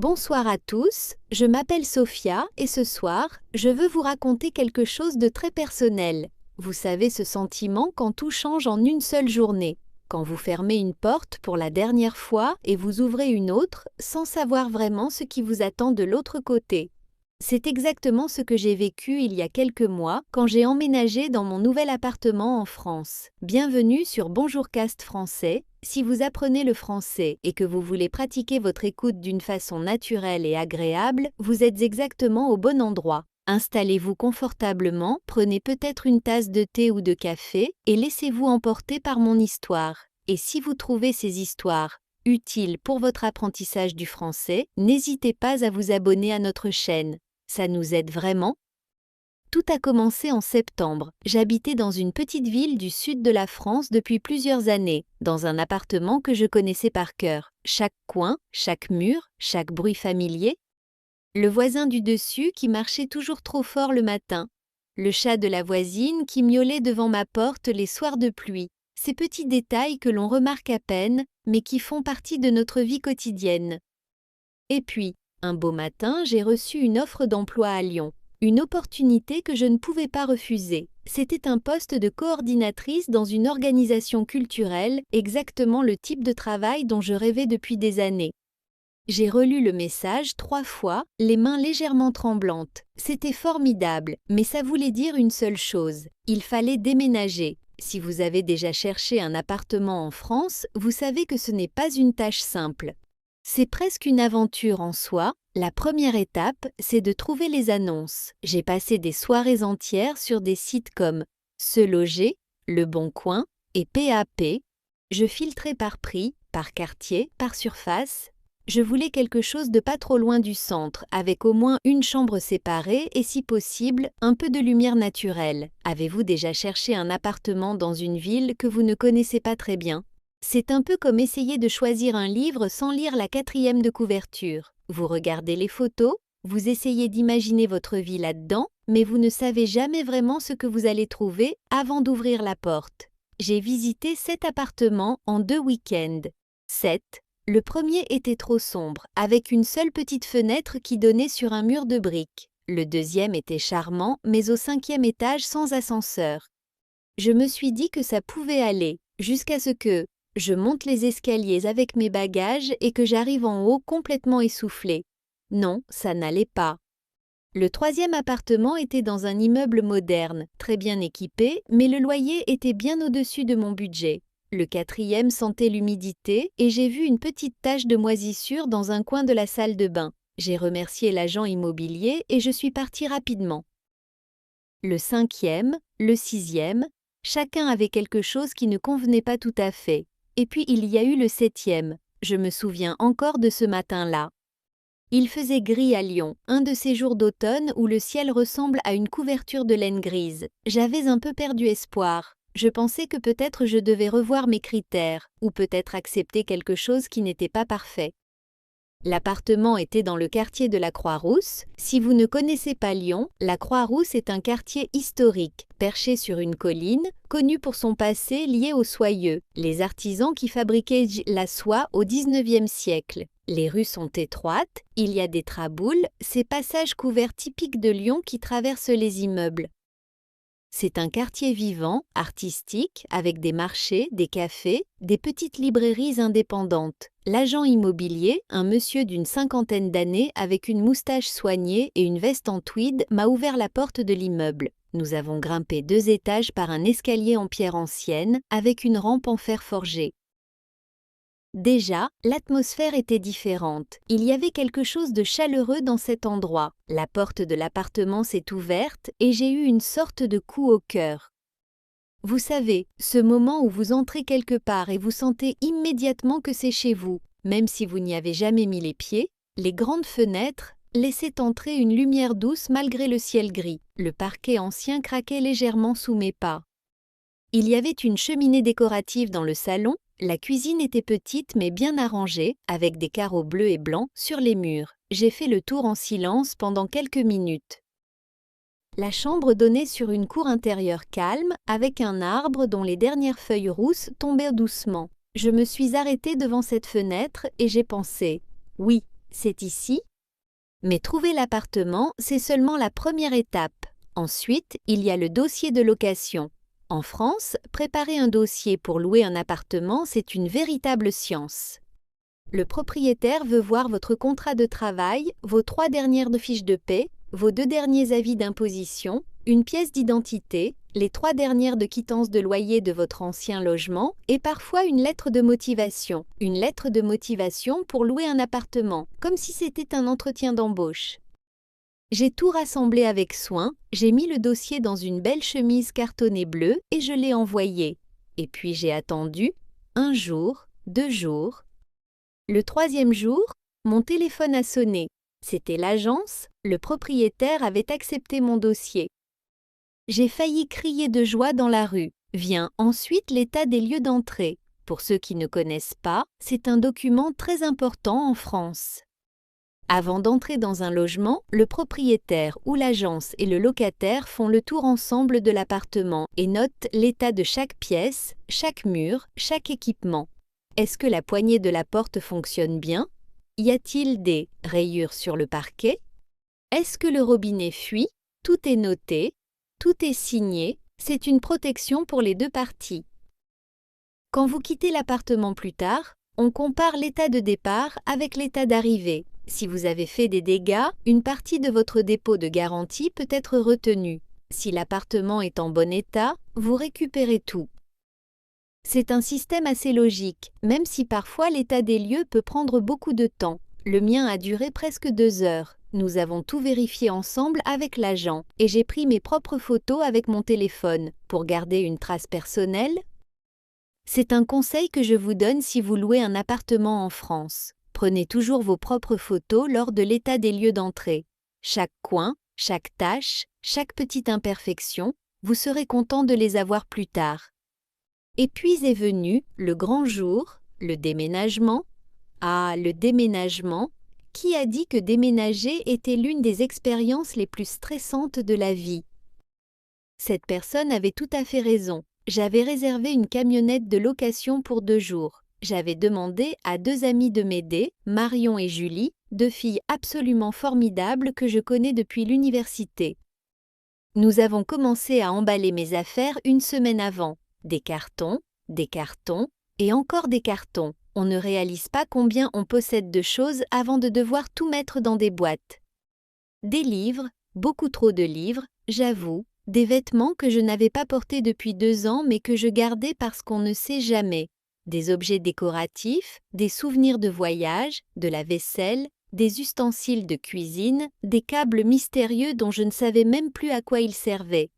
Bonsoir à tous, je m'appelle Sophia et ce soir, je veux vous raconter quelque chose de très personnel. Vous savez ce sentiment quand tout change en une seule journée, quand vous fermez une porte pour la dernière fois et vous ouvrez une autre sans savoir vraiment ce qui vous attend de l'autre côté. C'est exactement ce que j'ai vécu il y a quelques mois quand j'ai emménagé dans mon nouvel appartement en France. Bienvenue sur Bonjour Cast Français. Si vous apprenez le français et que vous voulez pratiquer votre écoute d'une façon naturelle et agréable, vous êtes exactement au bon endroit. Installez-vous confortablement, prenez peut-être une tasse de thé ou de café et laissez-vous emporter par mon histoire. Et si vous trouvez ces histoires utiles pour votre apprentissage du français, n'hésitez pas à vous abonner à notre chaîne. Ça nous aide vraiment. Tout a commencé en septembre. J'habitais dans une petite ville du sud de la France depuis plusieurs années, dans un appartement que je connaissais par cœur. Chaque coin, chaque mur, chaque bruit familier. Le voisin du dessus qui marchait toujours trop fort le matin. Le chat de la voisine qui miaulait devant ma porte les soirs de pluie. Ces petits détails que l'on remarque à peine, mais qui font partie de notre vie quotidienne. Et puis, un beau matin, j'ai reçu une offre d'emploi à Lyon. Une opportunité que je ne pouvais pas refuser. C'était un poste de coordinatrice dans une organisation culturelle, exactement le type de travail dont je rêvais depuis des années. J'ai relu le message 3 fois, les mains légèrement tremblantes. C'était formidable, mais ça voulait dire une seule chose. Il fallait déménager. Si vous avez déjà cherché un appartement en France, vous savez que ce n'est pas une tâche simple. C'est presque une aventure en soi. La première étape, c'est de trouver les annonces. J'ai passé des soirées entières sur des sites comme Se Loger, Le Bon Coin et PAP. Je filtrais par prix, par quartier, par surface. Je voulais quelque chose de pas trop loin du centre, avec au moins une chambre séparée et si possible, un peu de lumière naturelle. Avez-vous déjà cherché un appartement dans une ville que vous ne connaissez pas très bien ? C'est un peu comme essayer de choisir un livre sans lire la 4e de couverture. Vous regardez les photos, vous essayez d'imaginer votre vie là-dedans, mais vous ne savez jamais vraiment ce que vous allez trouver avant d'ouvrir la porte. J'ai visité 7 appartements en 2 week-ends. 7. Le premier était trop sombre, avec une seule petite fenêtre qui donnait sur un mur de briques. Le deuxième était charmant, mais au 5e étage sans ascenseur. Je me suis dit que ça pouvait aller, jusqu'à ce que je monte les escaliers avec mes bagages et que j'arrive en haut complètement essoufflée. Non, ça n'allait pas. Le 3e appartement était dans un immeuble moderne, très bien équipé, mais le loyer était bien au-dessus de mon budget. Le 4e sentait l'humidité et j'ai vu une petite tache de moisissure dans un coin de la salle de bain. J'ai remercié l'agent immobilier et je suis partie rapidement. Le 5e, le 6e, chacun avait quelque chose qui ne convenait pas tout à fait. Et puis il y a eu le 7e. Je me souviens encore de ce matin-là. Il faisait gris à Lyon, un de ces jours d'automne où le ciel ressemble à une couverture de laine grise. J'avais un peu perdu espoir. Je pensais que peut-être je devais revoir mes critères, ou peut-être accepter quelque chose qui n'était pas parfait. L'appartement était dans le quartier de la Croix-Rousse. Si vous ne connaissez pas Lyon, la Croix-Rousse est un quartier historique, perché sur une colline, connu pour son passé lié aux soyeux, les artisans qui fabriquaient la soie au XIXe siècle. Les rues sont étroites, il y a des traboules, ces passages couverts typiques de Lyon qui traversent les immeubles. C'est un quartier vivant, artistique, avec des marchés, des cafés, des petites librairies indépendantes. L'agent immobilier, un monsieur d'une 50aine d'années avec une moustache soignée et une veste en tweed, m'a ouvert la porte de l'immeuble. Nous avons grimpé 2 étages par un escalier en pierre ancienne avec une rampe en fer forgé. Déjà, l'atmosphère était différente. Il y avait quelque chose de chaleureux dans cet endroit. La porte de l'appartement s'est ouverte et j'ai eu une sorte de coup au cœur. Vous savez, ce moment où vous entrez quelque part et vous sentez immédiatement que c'est chez vous, même si vous n'y avez jamais mis les pieds, les grandes fenêtres laissaient entrer une lumière douce malgré le ciel gris. Le parquet ancien craquait légèrement sous mes pas. Il y avait une cheminée décorative dans le salon. La cuisine était petite mais bien arrangée, avec des carreaux bleus et blancs sur les murs. J'ai fait le tour en silence pendant quelques minutes. La chambre donnait sur une cour intérieure calme, avec un arbre dont les dernières feuilles rousses tombaient doucement. Je me suis arrêtée devant cette fenêtre et j'ai pensé « Oui, C'est ici? Mais trouver l'appartement, c'est seulement la première étape. Ensuite, il y a le dossier de location. En France, préparer un dossier pour louer un appartement, c'est une véritable science. Le propriétaire veut voir votre contrat de travail, vos 3 dernières fiches de paie, vos 2 derniers avis d'imposition, une pièce d'identité, les 3 dernières de quittance de loyer de votre ancien logement et parfois une lettre de motivation. Une lettre de motivation pour louer un appartement, comme si c'était un entretien d'embauche. J'ai tout rassemblé avec soin, j'ai mis le dossier dans une belle chemise cartonnée bleue et je l'ai envoyé. Et puis j'ai attendu 1 jour, 2 jours. Le 3e jour, mon téléphone a sonné. C'était l'agence, le propriétaire avait accepté mon dossier. J'ai failli crier de joie dans la rue. Vient ensuite l'état des lieux d'entrée. Pour ceux qui ne connaissent pas, c'est un document très important en France. Avant d'entrer dans un logement, le propriétaire ou l'agence et le locataire font le tour ensemble de l'appartement et notent l'état de chaque pièce, chaque mur, chaque équipement. Est-ce que la poignée de la porte fonctionne bien? Y a-t-il des rayures sur le parquet? Est-ce que le robinet fuit? Tout est noté, tout est signé, c'est une protection pour les 2 parties. Quand vous quittez l'appartement plus tard, on compare l'état de départ avec l'état d'arrivée. Si vous avez fait des dégâts, une partie de votre dépôt de garantie peut être retenue. Si l'appartement est en bon état, vous récupérez tout. C'est un système assez logique, même si parfois l'état des lieux peut prendre beaucoup de temps. Le mien a duré presque 2 heures. Nous avons tout vérifié ensemble avec l'agent et j'ai pris mes propres photos avec mon téléphone pour garder une trace personnelle. C'est un conseil que je vous donne si vous louez un appartement en France. Prenez toujours vos propres photos lors de l'état des lieux d'entrée. Chaque coin, chaque tache, chaque petite imperfection, vous serez content de les avoir plus tard. Et puis est venu le grand jour, le déménagement. Ah, le déménagement! Qui a dit que déménager était l'une des expériences les plus stressantes de la vie? Cette personne avait tout à fait raison. J'avais réservé une camionnette de location pour 2 jours. J'avais demandé à 2 amies de m'aider, Marion et Julie, 2 filles absolument formidables que je connais depuis l'université. Nous avons commencé à emballer mes affaires 1 semaine avant. Des cartons et encore des cartons. On ne réalise pas combien on possède de choses avant de devoir tout mettre dans des boîtes. Des livres, beaucoup trop de livres, j'avoue, des vêtements que je n'avais pas portés depuis 2 ans mais que je gardais parce qu'on ne sait jamais. Des objets décoratifs, des souvenirs de voyage, de la vaisselle, des ustensiles de cuisine, des câbles mystérieux dont je ne savais même plus à quoi ils servaient.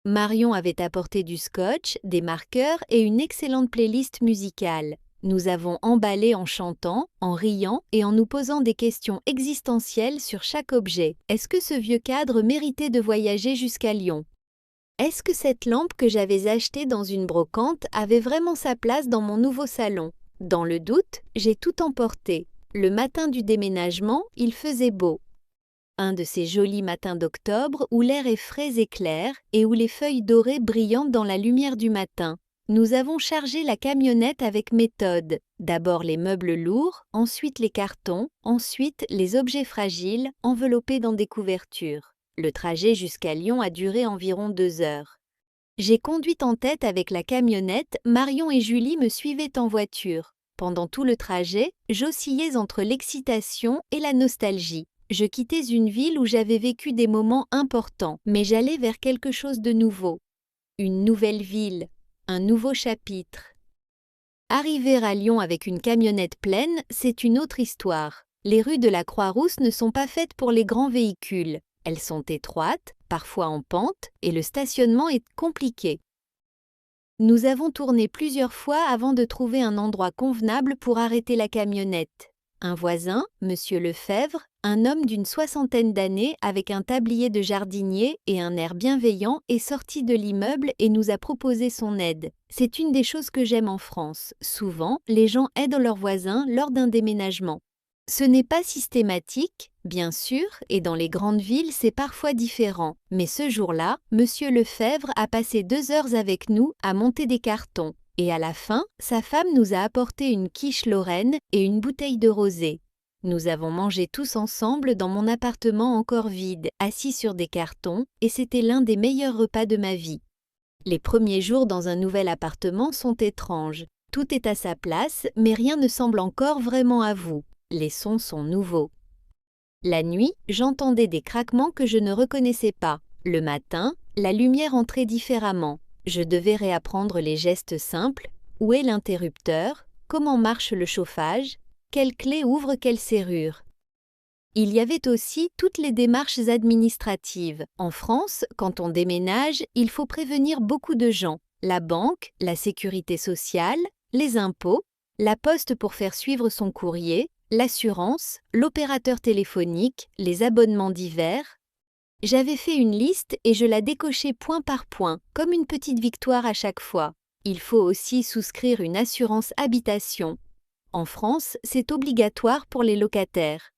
Marion avait apporté du scotch, des marqueurs et une excellente playlist musicale. Nous avons emballé en chantant, en riant et en nous posant des questions existentielles sur chaque objet. Est-ce que ce vieux cadre méritait de voyager jusqu'à Lyon? Est-ce que cette lampe que j'avais achetée dans une brocante avait vraiment sa place dans mon nouveau salon? Dans le doute, j'ai tout emporté. Le matin du déménagement, il faisait beau. Un de ces jolis matins d'octobre où l'air est frais et clair et où les feuilles dorées brillantent dans la lumière du matin. Nous avons chargé la camionnette avec méthode. D'abord les meubles lourds, ensuite les cartons, ensuite les objets fragiles enveloppés dans des couvertures. Le trajet jusqu'à Lyon a duré environ 2 heures. J'ai conduit en tête avec la camionnette, Marion et Julie me suivaient en voiture. Pendant tout le trajet, j'oscillais entre l'excitation et la nostalgie. Je quittais une ville où j'avais vécu des moments importants, mais j'allais vers quelque chose de nouveau. Une nouvelle ville, un nouveau chapitre. Arriver à Lyon avec une camionnette pleine, c'est une autre histoire. Les rues de la Croix-Rousse ne sont pas faites pour les grands véhicules. Elles sont étroites, parfois en pente, et le stationnement est compliqué. Nous avons tourné plusieurs fois avant de trouver un endroit convenable pour arrêter la camionnette. Un voisin, Monsieur Lefebvre, un homme d'une 60aine d'années avec un tablier de jardinier et un air bienveillant est sorti de l'immeuble et nous a proposé son aide. C'est une des choses que j'aime en France. Souvent, les gens aident leurs voisins lors d'un déménagement. Ce n'est pas systématique, bien sûr, et dans les grandes villes, c'est parfois différent. Mais ce jour-là, Monsieur Lefebvre a passé 2 heures avec nous à monter des cartons. Et à la fin, sa femme nous a apporté une quiche lorraine et une bouteille de rosé. Nous avons mangé tous ensemble dans mon appartement encore vide, assis sur des cartons, et c'était l'un des meilleurs repas de ma vie. Les premiers jours dans un nouvel appartement sont étranges. Tout est à sa place, mais rien ne semble encore vraiment à vous. Les sons sont nouveaux. La nuit, j'entendais des craquements que je ne reconnaissais pas. Le matin, la lumière entrait différemment. Je devais réapprendre les gestes simples. Où est l'interrupteur? Comment marche le chauffage? Quelle clé ouvre quelle serrure? Il y avait aussi toutes les démarches administratives. En France, quand on déménage, il faut prévenir beaucoup de gens. La banque, la sécurité sociale, les impôts, la poste pour faire suivre son courrier, l'assurance, l'opérateur téléphonique, les abonnements divers. J'avais fait une liste et je la décochais point par point, comme une petite victoire à chaque fois. Il faut aussi souscrire une assurance habitation. En France, c'est obligatoire pour les locataires.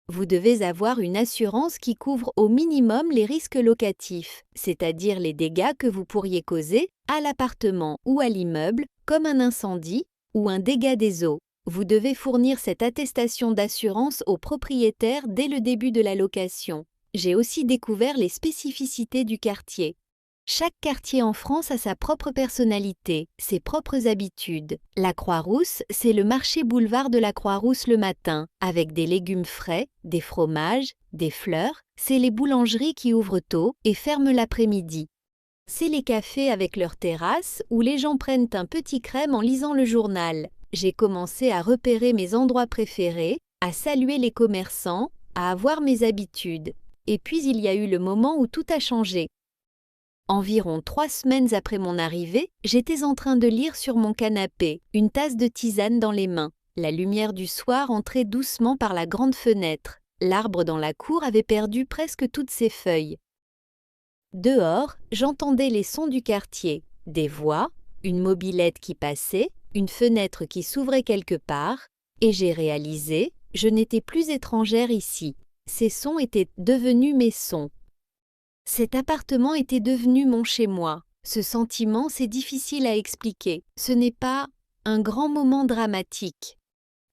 Vous devez avoir une assurance qui couvre au minimum les risques locatifs, c'est-à-dire les dégâts que vous pourriez causer à l'appartement ou à l'immeuble, comme un incendie ou un dégât des eaux. Vous devez fournir cette attestation d'assurance au propriétaire dès le début de la location. J'ai aussi découvert les spécificités du quartier. Chaque quartier en France a sa propre personnalité, ses propres habitudes. La Croix-Rousse, c'est le marché boulevard de la Croix-Rousse le matin, avec des légumes frais, des fromages, des fleurs. C'est les boulangeries qui ouvrent tôt et ferment l'après-midi. C'est les cafés avec leurs terrasses où les gens prennent un petit crème en lisant le journal. J'ai commencé à repérer mes endroits préférés, à saluer les commerçants, à avoir mes habitudes. Et puis il y a eu le moment où tout a changé. Environ 3 semaines après mon arrivée, j'étais en train de lire sur mon canapé, une tasse de tisane dans les mains. La lumière du soir entrait doucement par la grande fenêtre. L'arbre dans la cour avait perdu presque toutes ses feuilles. Dehors, j'entendais les sons du quartier, des voix, une mobilette qui passait, une fenêtre qui s'ouvrait quelque part, et j'ai réalisé, je n'étais plus étrangère ici. Ces sons étaient devenus mes sons. Cet appartement était devenu mon chez-moi. Ce sentiment, c'est difficile à expliquer. Ce n'est pas un grand moment dramatique.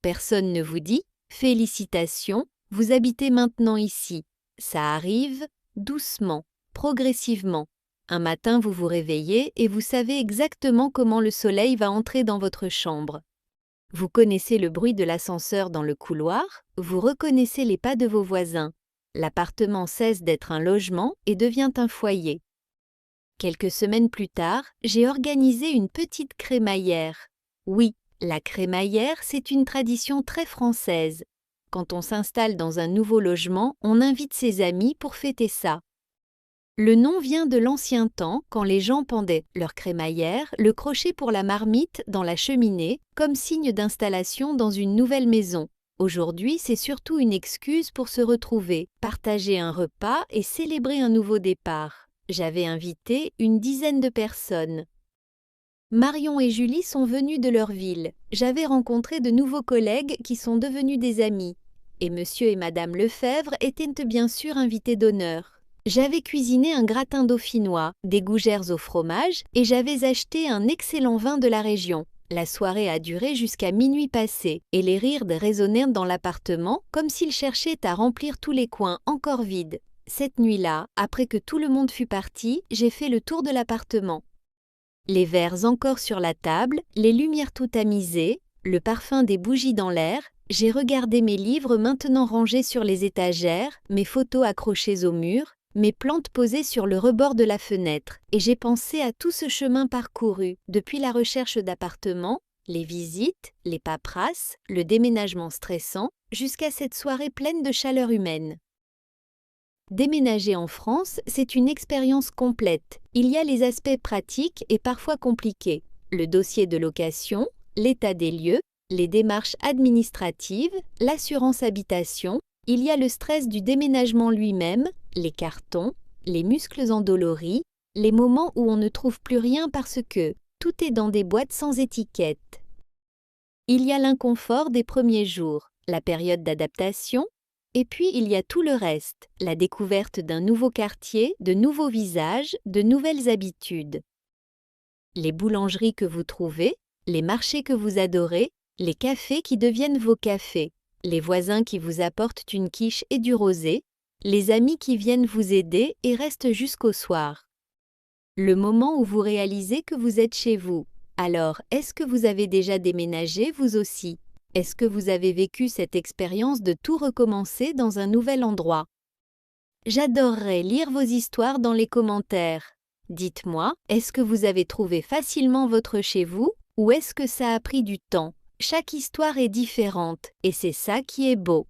Personne ne vous dit « Félicitations, vous habitez maintenant ici ». Ça arrive doucement, progressivement. Un matin, vous vous réveillez et vous savez exactement comment le soleil va entrer dans votre chambre. Vous connaissez le bruit de l'ascenseur dans le couloir, vous reconnaissez les pas de vos voisins. L'appartement cesse d'être un logement et devient un foyer. Quelques semaines plus tard, j'ai organisé une petite crémaillère. Oui, la crémaillère, c'est une tradition très française. Quand on s'installe dans un nouveau logement, on invite ses amis pour fêter ça. Le nom vient de l'ancien temps, quand les gens pendaient leur crémaillère, le crochet pour la marmite dans la cheminée, comme signe d'installation dans une nouvelle maison. Aujourd'hui, c'est surtout une excuse pour se retrouver, partager un repas et célébrer un nouveau départ. J'avais invité une dizaine de personnes. Marion et Julie sont venues de leur ville. J'avais rencontré de nouveaux collègues qui sont devenus des amis. Et monsieur et madame Lefebvre étaient bien sûr invités d'honneur. J'avais cuisiné un gratin dauphinois, des gougères au fromage et j'avais acheté un excellent vin de la région. La soirée a duré jusqu'à minuit passé et les rires résonnaient dans l'appartement comme s'ils cherchaient à remplir tous les coins encore vides. Cette nuit-là, après que tout le monde fut parti, j'ai fait le tour de l'appartement. Les verres encore sur la table, les lumières tout tamisées, le parfum des bougies dans l'air, j'ai regardé mes livres maintenant rangés sur les étagères, mes photos accrochées au mur, mes plantes posées sur le rebord de la fenêtre, et j'ai pensé à tout ce chemin parcouru, depuis la recherche d'appartements, les visites, les paperasses, le déménagement stressant, jusqu'à cette soirée pleine de chaleur humaine. Déménager en France, c'est une expérience complète. Il y a les aspects pratiques et parfois compliqués. Le dossier de location, l'état des lieux, les démarches administratives, l'assurance habitation. Il y a le stress du déménagement lui-même, les cartons, les muscles endoloris, les moments où on ne trouve plus rien parce que tout est dans des boîtes sans étiquette. Il y a l'inconfort des premiers jours, la période d'adaptation, et puis il y a tout le reste, la découverte d'un nouveau quartier, de nouveaux visages, de nouvelles habitudes. Les boulangeries que vous trouvez, les marchés que vous adorez, les cafés qui deviennent vos cafés. les voisins qui vous apportent une quiche et du rosé, les amis qui viennent vous aider et restent jusqu'au soir. Le moment où vous réalisez que vous êtes chez vous. Alors, est-ce que vous avez déjà déménagé vous aussi? Est-ce que vous avez vécu cette expérience de tout recommencer dans un nouvel endroit? J'adorerais lire vos histoires dans les commentaires. Dites-moi, est-ce que vous avez trouvé facilement votre chez vous ou est-ce que ça a pris du temps? Chaque histoire est différente et c'est ça qui est beau.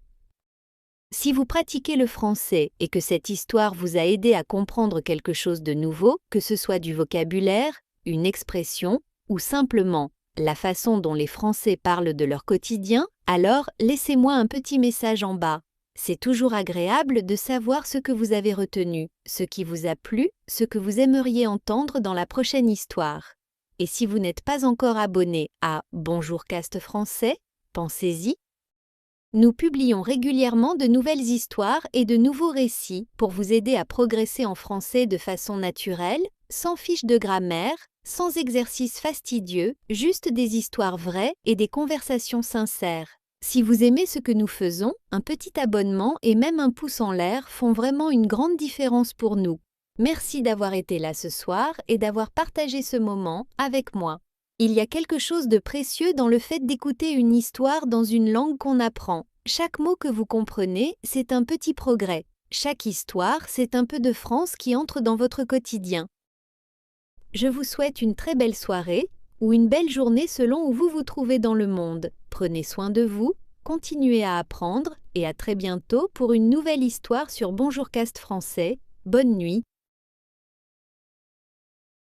Si vous pratiquez le français et que cette histoire vous a aidé à comprendre quelque chose de nouveau, que ce soit du vocabulaire, une expression ou simplement la façon dont les Français parlent de leur quotidien, alors laissez-moi un petit message en bas. C'est toujours agréable de savoir ce que vous avez retenu, ce qui vous a plu, ce que vous aimeriez entendre dans la prochaine histoire. Et si vous n'êtes pas encore abonné à Bonjour Cast Français, pensez-y. Nous publions régulièrement de nouvelles histoires et de nouveaux récits pour vous aider à progresser en français de façon naturelle, sans fiches de grammaire, sans exercices fastidieux, juste des histoires vraies et des conversations sincères. Si vous aimez ce que nous faisons, un petit abonnement et même un pouce en l'air font vraiment une grande différence pour nous. Merci d'avoir été là ce soir et d'avoir partagé ce moment avec moi. Il y a quelque chose de précieux dans le fait d'écouter une histoire dans une langue qu'on apprend. Chaque mot que vous comprenez, c'est un petit progrès. Chaque histoire, c'est un peu de France qui entre dans votre quotidien. Je vous souhaite une très belle soirée ou une belle journée selon où vous vous trouvez dans le monde. Prenez soin de vous, continuez à apprendre et à très bientôt pour une nouvelle histoire sur Bonjour Cast Français. Bonne nuit.